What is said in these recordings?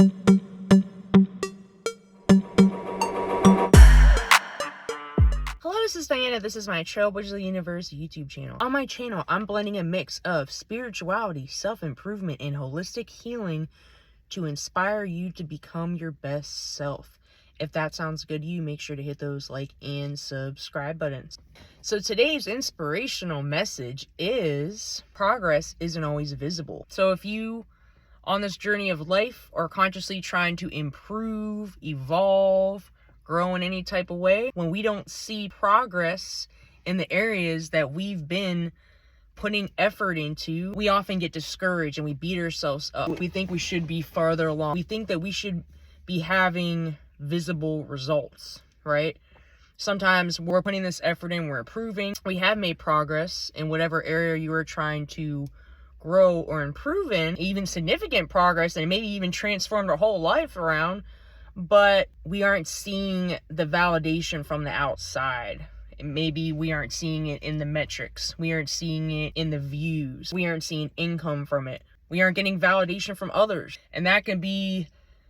Hello, this is Diana. This is my Trailblazers of the Universe YouTube channel. On my channel, I'm blending a mix of spirituality, self-improvement, and holistic healing to inspire you to become your best self. If that sounds good to you, make sure to hit those like and subscribe buttons. So today's inspirational message is progress isn't always visible. So if you on this journey of life are consciously trying to improve, evolve, grow in any type of way, when we don't see progress in the areas that we've been putting effort into, we often get discouraged and we beat ourselves up. We think we should be farther along. We think that we should be having visible results, right? Sometimes we're putting this effort in, we're improving, we have made progress in whatever area you are trying to grow or improve in, even significant progress, and maybe even transformed our whole life around, but we aren't seeing the validation from the outside. Maybe we aren't seeing it in the metrics. We aren't seeing it in the views. We aren't seeing income from it. We aren't getting validation from others. And that can be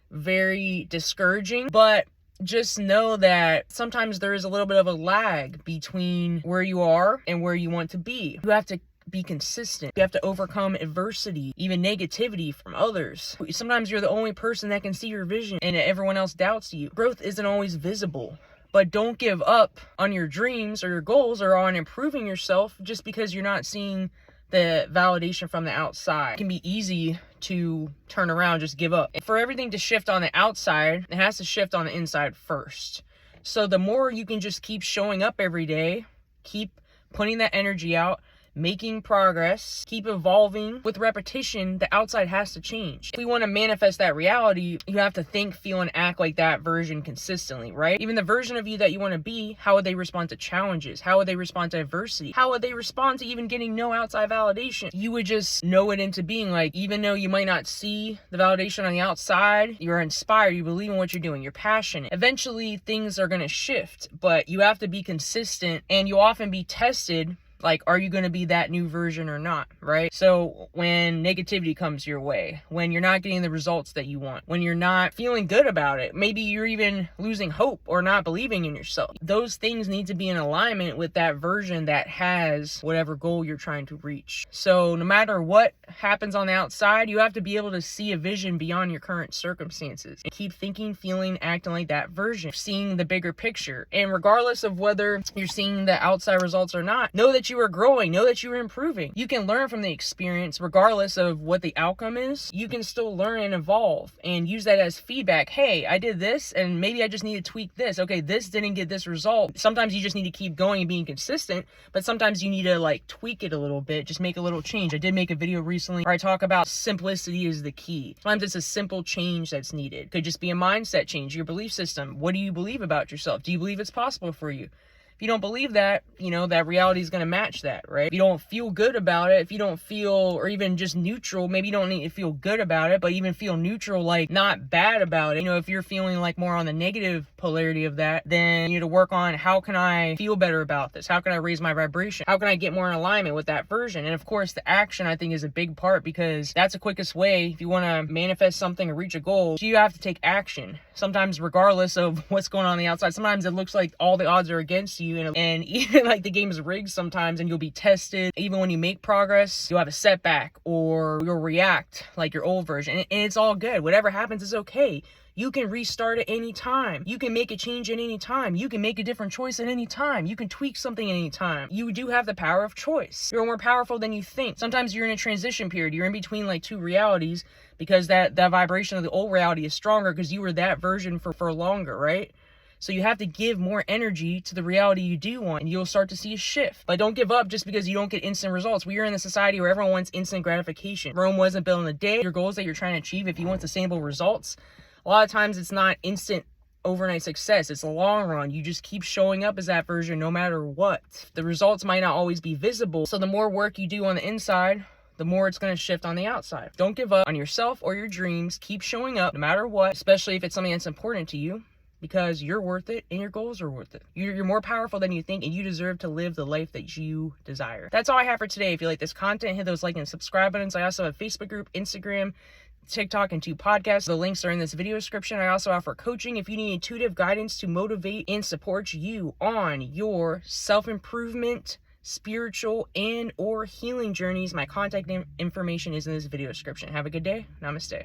very discouraging, but just know that sometimes there is a little bit of a lag between where you are and where you want to be. You have to be consistent. You have to overcome adversity, even negativity from others. Sometimes you're the only person that can see your vision and everyone else doubts you. Growth isn't always visible, but don't give up on your dreams or your goals or on improving yourself just because you're not seeing the validation from the outside. It can be easy to turn around, just give up. For everything to shift on the outside, it has to shift on the inside first. So the more you can just keep showing up every day, keep putting that energy out, making progress, keep evolving. With repetition, the outside has to change. If we want to manifest that reality, you have to think, feel, and act like that version consistently, right? Even the version of you that you want to be, how would they respond to challenges? How would they respond to adversity? How would they respond to even getting no outside validation? You would just know it into being. Like, even though you might not see the validation on the outside, you're inspired, you believe in what you're doing, you're passionate. Eventually, things are going to shift, but you have to be consistent, and you'll often be tested. Like, are you going to be that new version or not, right? So when negativity comes your way, when you're not getting the results that you want, when you're not feeling good about it, maybe you're even losing hope or not believing in yourself. Those things need to be in alignment with that version that has whatever goal you're trying to reach. So no matter what happens on the outside, you have to be able to see a vision beyond your current circumstances. And keep thinking, feeling, acting like that version, seeing the bigger picture. And regardless of whether you're seeing the outside results or not, know that you are growing, know that you are improving. You can learn from the experience regardless of what the outcome is. You can still learn and evolve and use that as feedback. Hey, I did this and maybe I just need to tweak this. Okay, this didn't get this result. Sometimes you just need to keep going and being consistent, but sometimes you need to like tweak it a little bit, just make a little change. I did make a video recently where I talk about simplicity is the key. Sometimes it's a simple change that's needed. It could just be a mindset change, your belief system. What do you believe about yourself? Do you believe it's possible for you? If you don't believe that, that reality is going to match that, right? If you don't feel good about it, if you don't feel, or even just neutral, maybe you don't need to feel good about it, but even feel neutral, like not bad about it. If you're feeling like more on the negative polarity of that, then you need to work on how can I feel better about this? How can I raise my vibration? How can I get more in alignment with that version? And of course, the action I think is a big part because that's the quickest way if you want to manifest something or reach a goal. So you have to take action. Sometimes regardless of what's going on the outside, sometimes it looks like all the odds are against you and even like the game is rigged sometimes and you'll be tested. Even when you make progress, you'll have a setback or you'll react like your old version. And it's all good. Whatever happens is okay. You can restart at any time. You can make a change at any time. You can make a different choice at any time. You can tweak something at any time. You do have the power of choice. You're more powerful than you think. Sometimes you're in a transition period. You're in between like two realities because that vibration of the old reality is stronger because you were that version for longer, right? So you have to give more energy to the reality you do want, and you'll start to see a shift. But don't give up just because you don't get instant results. We are in a society where everyone wants instant gratification. Rome wasn't built in a day. Your goals that you're trying to achieve, if you want sustainable results, a lot of times it's not instant overnight success. It's a long run. You just keep showing up as that version no matter what. The results might not always be visible. So the more work you do on the inside, the more it's going to shift on the outside. Don't give up on yourself or your dreams. Keep showing up no matter what, especially if it's something that's important to you, because you're worth it and your goals are worth it. You're more powerful than you think, and you deserve to live the life that you desire. That's all I have for today. If you like this content, hit those like and subscribe buttons. I also have a Facebook group, Instagram, TikTok, and 2 podcasts. The links are in this video description. I also offer coaching if you need intuitive guidance to motivate and support you on your self-improvement, spiritual, and or healing journeys. My contact information is in this video description. Have a good day. Namaste.